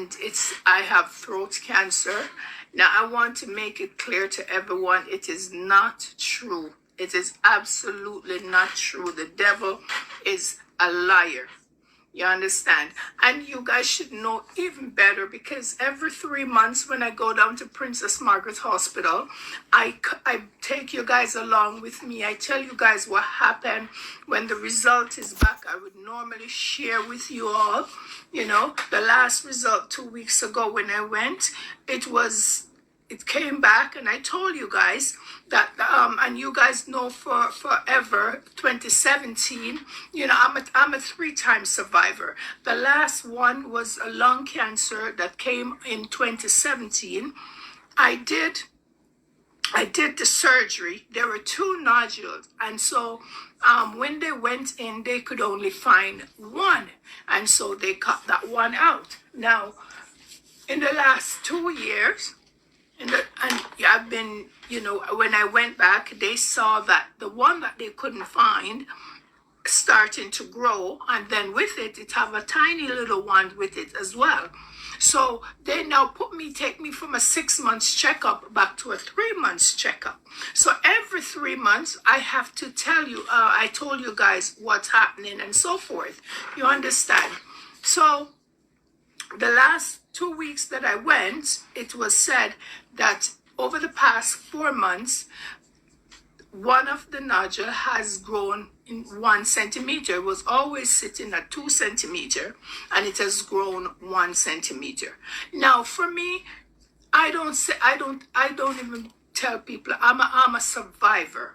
and I have throat cancer. Now I want to make it clear to everyone, it is not true. It is absolutely not true. The devil is a liar. You understand? And you guys should know even better, because every 3 months when I go down to Princess Margaret Hospital, I take you guys along with me. I tell you guys what happened. When the result is back, I would normally share with you all. You know, the last result 2 weeks ago when I went, it came back, and I told you guys that, and you guys know for forever, 2017, you know, I'm a 3-time survivor. The last one was a lung cancer that came in 2017. I did the surgery. There were 2 nodules, and so when they went in, they could only find 1, and so they cut that one out. Now, in the last 2 years, and I've been, you know, when I went back, they saw that the one that they couldn't find starting to grow, and then with it, it have a tiny little one with it as well. So they now take me from a 6 months checkup back to a 3 months checkup. So every 3 months, I have to tell you, I told you guys what's happening and so forth. You understand? So the last 2 weeks that I went, it was said that over the past 4 months, one of the nodule has grown in 1 centimeter. It was always sitting at 2 centimeter, and it has grown 1 centimeter. Now, for me, I don't even tell people I'm a survivor.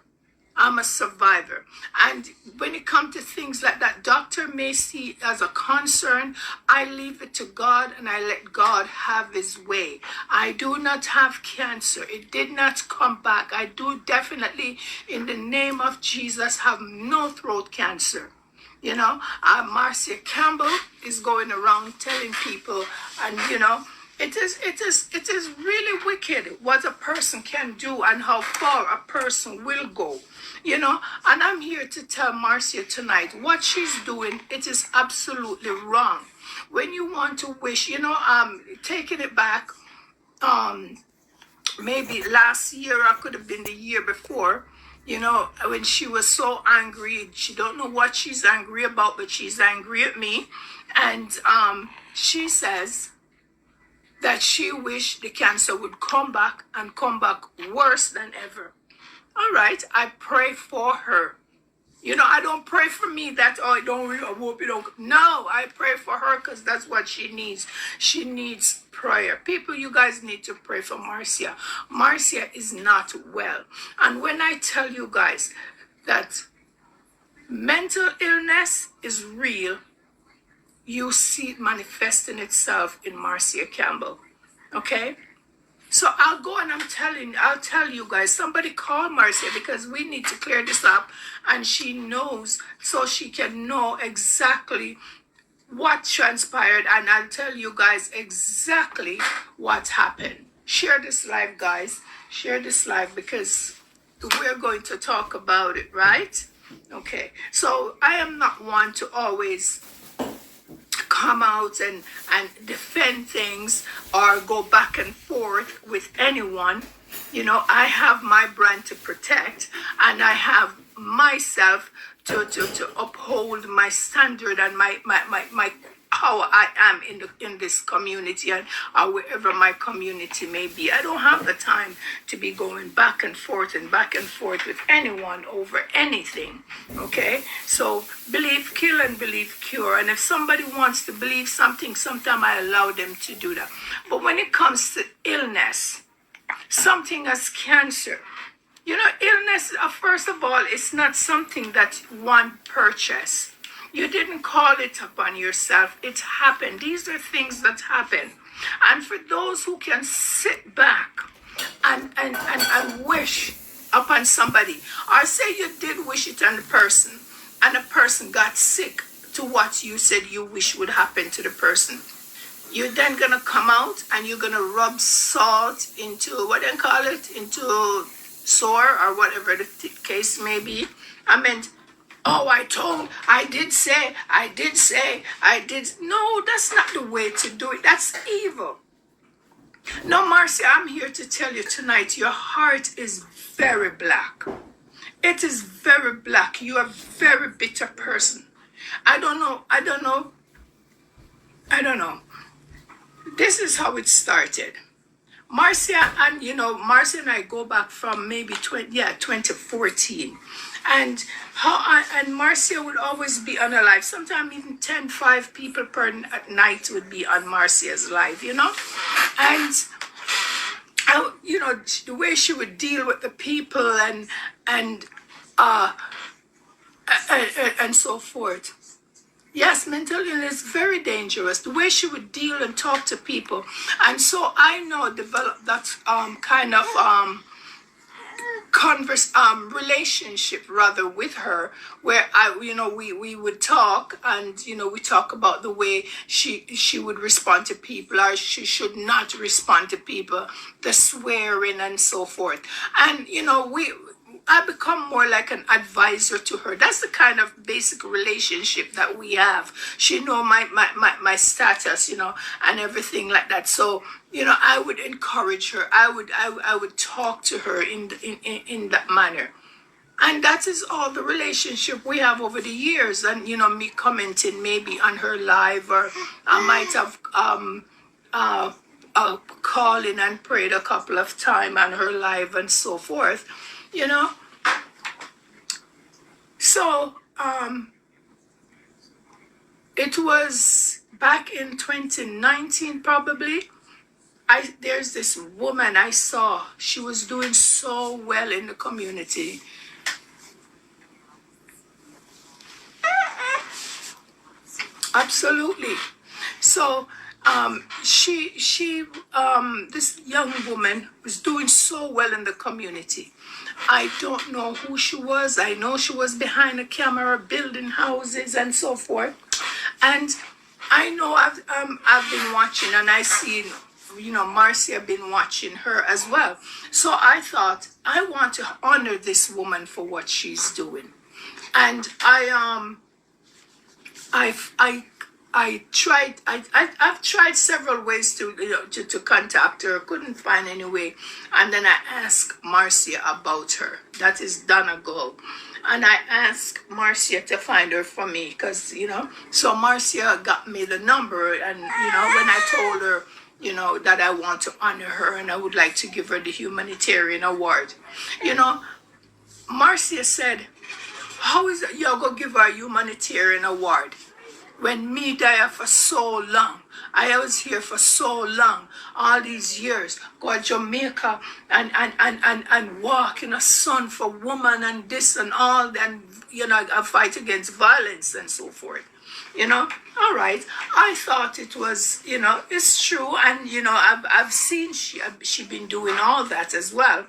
I'm a survivor. And when it comes to things like that, doctor may see as a concern, I leave it to God, and I let God have his way. I do not have cancer. It did not come back. I do definitely, in the name of Jesus, have no throat cancer. You know, Marcia Campbell is going around telling people, and you know, it is really wicked what a person can do and how far a person will go. You know, and I'm here to tell Marcia tonight, what she's doing, it is absolutely wrong. When you want to wish, you know, taking it back, maybe last year, or could have been the year before, you know, when she was so angry, she don't know what she's angry about, but she's angry at me. And she says that she wished the cancer would come back and come back worse than ever. All right, I pray for her. You know, I don't pray for me that, oh, I hope you don't. No, I pray for her because that's what she needs. She needs prayer. People, you guys need to pray for Marcia. Marcia is not well. And when I tell you guys that mental illness is real, you see it manifesting itself in Marcia Campbell. Okay? So I'll go and I'll tell you guys, somebody call Marcia because we need to clear this up, and she knows, so she can know exactly what transpired, and I'll tell you guys exactly what happened. Share this live, guys. Share this live because we're going to talk about it, right? Okay. So I am not one to always come out and defend things or go back and forth with anyone. You know, I have my brand to protect, and I have myself to uphold my standard and my how I am in this community, and wherever my community may be. I don't have the time to be going back and forth with anyone over anything. Okay, so believe kill and believe cure, and if somebody wants to believe something, sometimes I allow them to do that. But when it comes to illness, something as cancer, you know, illness, first of all, it's not something that one purchased. You didn't call it upon yourself. It happened. These are things that happen. And for those who can sit back and wish upon somebody, or say you did wish it on a person, and a person got sick to what you said you wish would happen to the person, you're then going to come out and you're going to rub salt into, what do you call it, into sore or whatever the case may be. I mean, Oh, I did say, I did. No, that's not the way to do it. That's evil. No, Marcia, I'm here to tell you tonight, your heart is very black. It is very black. You are a very bitter person. I don't know. This is how it started. Marcia and I go back from maybe 2014. And Marcia would always be on her live. Sometimes even 5 people per night would be on Marcia's live, And the way she would deal with the people and uh and so forth. Yes, mental illness is very dangerous. The way she would deal and talk to people, and so I developed that kind of relationship rather with her, where we would talk, and we talk about the way she would respond to people, or she should not respond to people, the swearing and so forth, and I become more like an advisor to her. That's the kind of basic relationship that we have. She know my status, and everything like that. So, I would encourage her. I would talk to her in that manner. And that is all the relationship we have over the years. And, me commenting maybe on her live, or I might have called in and prayed a couple of times on her live and so forth. So it was back in 2019 probably. There's this woman I saw. She was doing so well in the community. Absolutely. So this young woman was doing so well in the community. I don't know who she was. I know she was behind a camera building houses and so forth. And I know I've been watching, and I seen, Marcia been watching her as well. So I thought, I want to honor this woman for what she's doing. And I've tried several ways to contact her. Couldn't find any way. And then I asked Marcia about her. That is done ago. And I asked Marcia to find her for me, because, so Marcia got me the number. And, when I told her, that I want to honor her and I would like to give her the humanitarian award, Marcia said, how is it you're going to give her a humanitarian award? When me die for so long, I was here for so long, all these years, go to Jamaica and walk in the sun for woman and this and all, and I fight against violence and so forth. All right. I thought it was, it's true, and I've seen she been doing all that as well,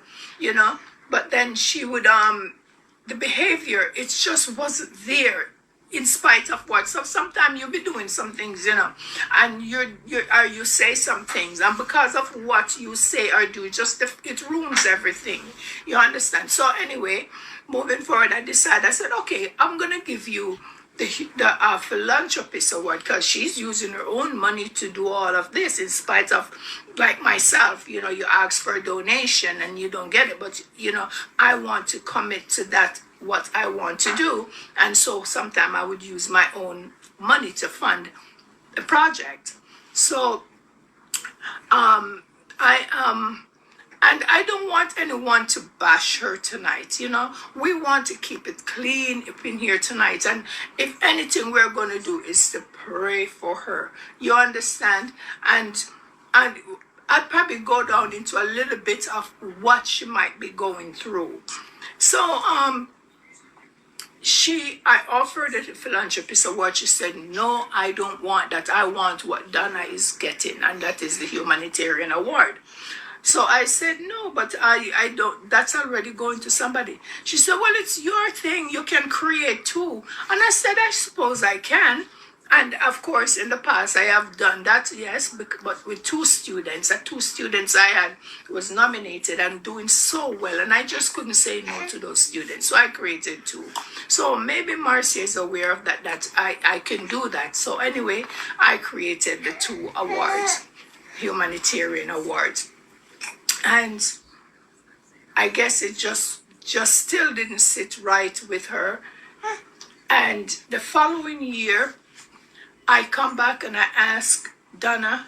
but then she would the behavior, it just wasn't there. In spite of what, so sometimes you'll be doing some things, and you say some things, and because of what you say or do, it ruins everything. You understand? So anyway, moving forward, I said, okay, I'm gonna give you the philanthropist award, because she's using her own money to do all of this, in spite of, like myself, you ask for a donation and you don't get it, but I want to commit to that, what I want to do, and so sometimes I would use my own money to fund the project. So and I don't want anyone to bash her tonight. We want to keep it clean up in here tonight. And if anything we're going to do is to pray for her. You understand? And I'd probably go down into a little bit of what she might be going through. So, I offered a philanthropist award. She said, no, I don't want that. I want what Donna is getting, and that is the humanitarian award. So I said, no, but I don't, that's already going to somebody. She said, well, it's your thing. You can create too. And I said, I suppose I can. And of course, in the past, I have done that, yes, but with two students. The two students I had was nominated and doing so well, and I just couldn't say no to those students. So I created two. So maybe Marcia is aware of that I can do that. So anyway, I created the two awards, humanitarian awards. And I guess it just still didn't sit right with her. And the following year, I come back and I ask Donna.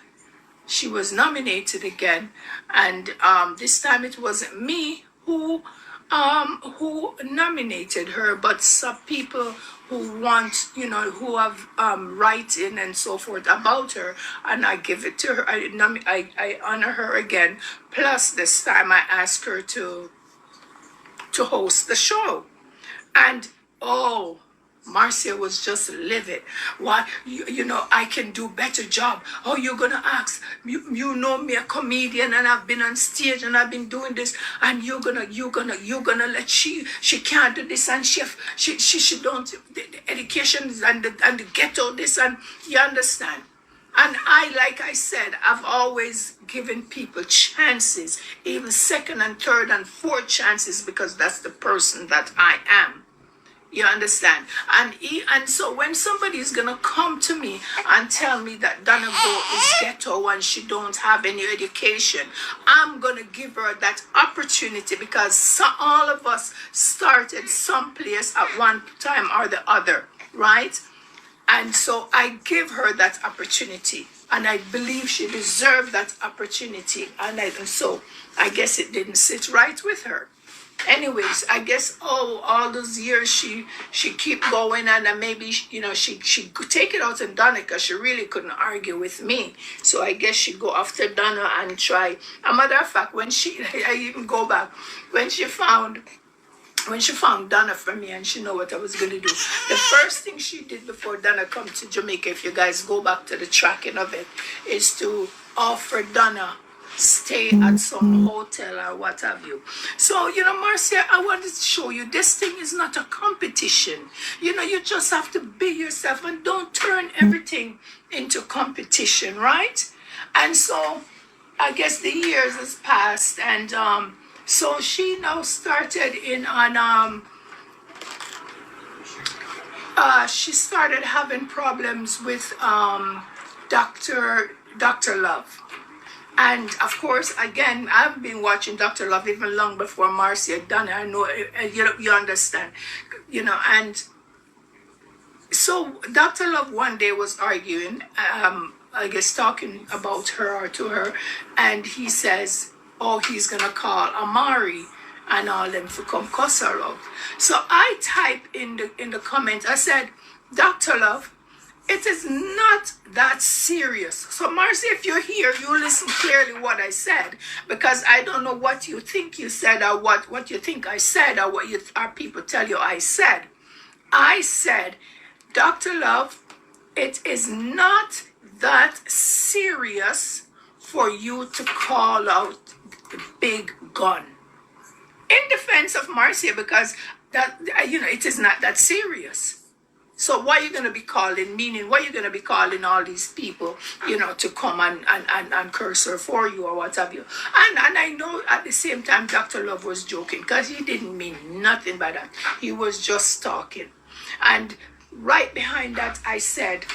She was nominated again, and this time it wasn't me who nominated her, but some people who want, who have writing and so forth about her, and I give it to her. I honor her again. Plus, this time I ask her to host the show, and oh, Marcia was just livid. Why, I can do better job. Oh, you're gonna ask? You know me, a comedian, and I've been on stage and I've been doing this, and you're gonna let she can't do this, and she don't the education and the ghetto this, and you understand. And like I said, I've always given people chances, even second and third and fourth chances, because that's the person that I am. You understand? And so when somebody is gonna come to me and tell me that Donegal is ghetto and she don't have any education, I'm gonna give her that opportunity, because all of us started someplace at one time or the other, right? And so I give her that opportunity, and I believe she deserved that opportunity. And so I guess it didn't sit right with her. Anyways, I guess all those years she keep going, and then maybe she could take it out on Donna, because she really couldn't argue with me. So I guess she go after Donna and try. A matter of fact, when I even go back, when she found Donna for me and she know what I was going to do, the first thing she did before Donna come to Jamaica, if you guys go back to the tracking of it, is to offer Donna stay at some hotel or what have you. So, Marcia, I wanted to show you this thing is not a competition. You just have to be yourself and don't turn everything into competition, right? And so I guess the years has passed, and so she now started she started having problems with Dr. Love. And of course, again, I've been watching Dr. Love even long before Marcia had done it. I know, you understand, and so Dr. Love one day was arguing, I guess talking about her or to her, and he says, oh, he's gonna call Amari and all them to come cuss her out. So I type in the comment, I said, Dr. Love, it is not that serious. So Marcy, if you're here, you listen clearly what I said, because I don't know what you think you said, or what you think I said, or what our people tell you I said. I said, Dr. Love, it is not that serious for you to call out the big gun. In defense of Marcia, because that it is not that serious. So why are you going to be calling, meaning why are you going to be calling all these people, to come and curse her for you or what have you? And I know at the same time Dr. Love was joking, because he didn't mean nothing by that. He was just talking. And right behind that, I said,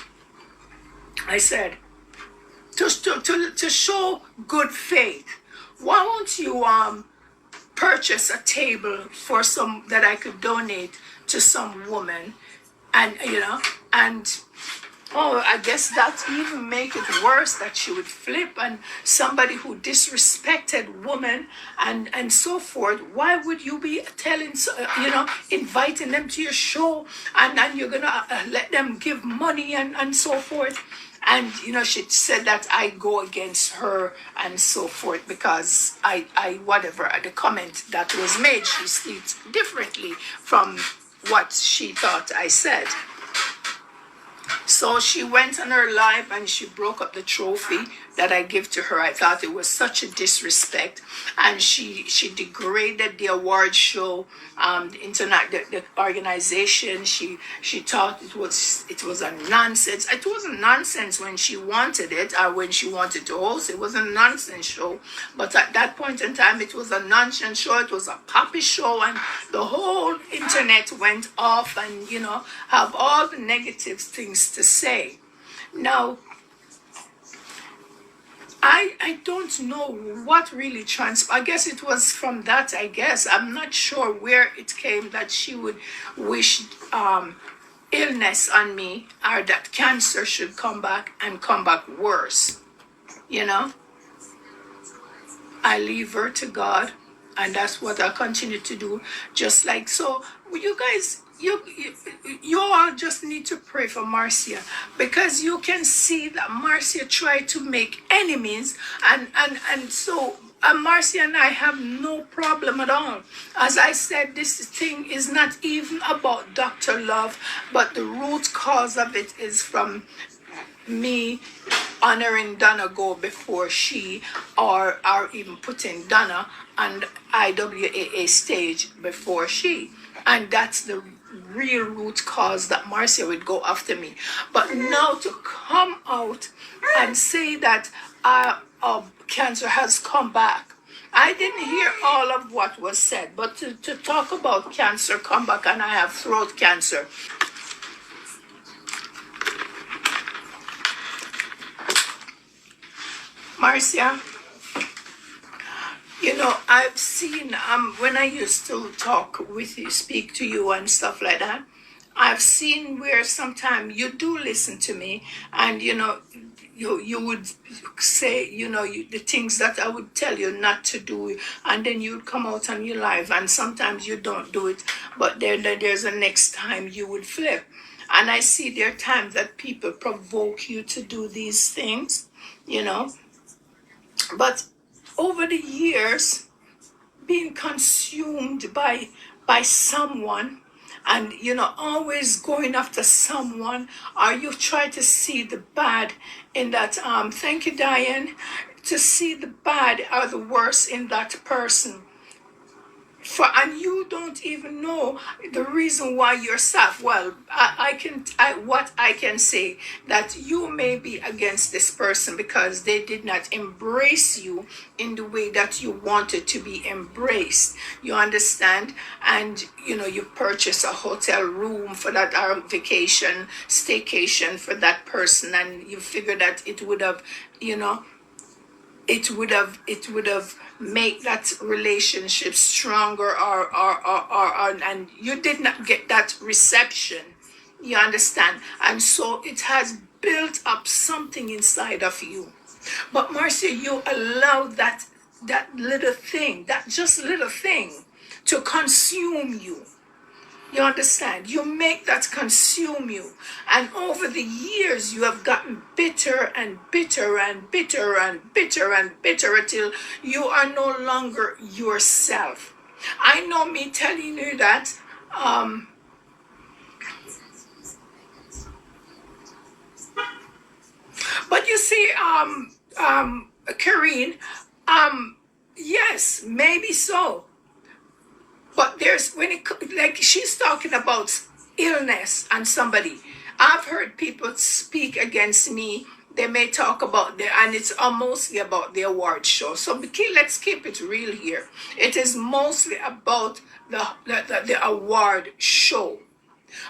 to show good faith, why won't you purchase a table for some that I could donate to some woman? And I guess that even make it worse, that she would flip, and somebody who disrespected women and so forth. Why would you be telling, inviting them to your show, and then you're gonna let them give money and so forth? And she said that I go against her and so forth, because I whatever the comment that was made, she sees differently from what she thought I said. So she went on her live and she broke up the trophy that I give to her. I thought it was such a disrespect, and she degraded the award show, the internet, the organization. She thought it was a nonsense. It wasn't nonsense when she wanted it or when she wanted to host. It was a nonsense show, but at that point in time, it was a nonsense show. It was a poppy show, and the whole internet went off, and have all the negative things to say. Now, I don't know what really transpired. I guess it was from that, I guess. I'm not sure where it came that she would wish illness on me, or that cancer should come back and come back worse. You know? I leave her to God, and that's what I continue to do. Just like so, you guys, you all just need to pray for Marcia, because you can see that Marcia tried to make enemies, and so Marcia and I have no problem at all. As I said, this thing is not even about Dr. Love, but the root cause of it is from me honoring Donna Go before she, or even putting Donna on IWAA stage before she. And that's the real root cause that Marcia would go after me. But now to come out and say that cancer has come back. I didn't hear all of what was said, but to talk about cancer come back, and I have throat cancer. Marcia, I've seen, when I used to talk with you, speak to you and stuff like that, I've seen where sometimes you do listen to me, and you would say, the things that I would tell you not to do, and then you'd come out on your live, and sometimes you don't do it, but then there's a next time you would flip. And I see there are times that people provoke you to do these things, but over the years, being consumed by someone, and always going after someone, or you try to see the bad in that, thank you, Diane, to see the bad or the worst in that person, and you don't even know the reason why yourself. Well, what I can say, that you may be against this person because they did not embrace you in the way that you wanted to be embraced. You understand? And you purchase a hotel room for that, or vacation, staycation for that person, and you figure that it would have, it would have make that relationship stronger, or and you did not get that reception. You understand? And so it has built up something inside of you. But Marcia, you allow that little thing, that just little thing, to consume you. You understand? You make that consume you. And over the years, you have gotten bitter and bitter and bitter and bitter and bitter until you are no longer yourself. I know me telling you that, but you see, Karine, yes, maybe so. But like she's talking about illness and somebody. I've heard people speak against me. They may talk about and it's mostly about the award show. So let's keep it real here. It is mostly about the award show.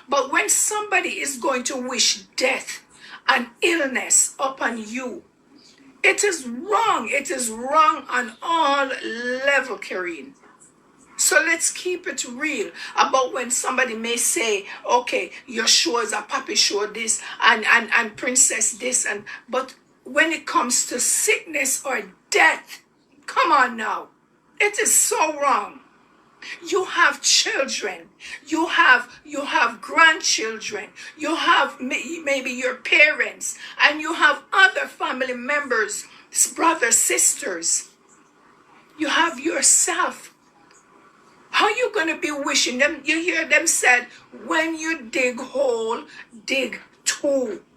But when somebody is going to wish death and illness upon you, it is wrong. It is wrong on all level, Karine. So let's keep it real about when somebody may say, okay, your show is a puppy show, this and princess this, but when it comes to sickness or death, come on now. It is so wrong. You have children, you have grandchildren, you have maybe your parents, and you have other family members, brothers, sisters. You have yourself. How you going to be wishing them? You hear them said, when you dig hole, dig 2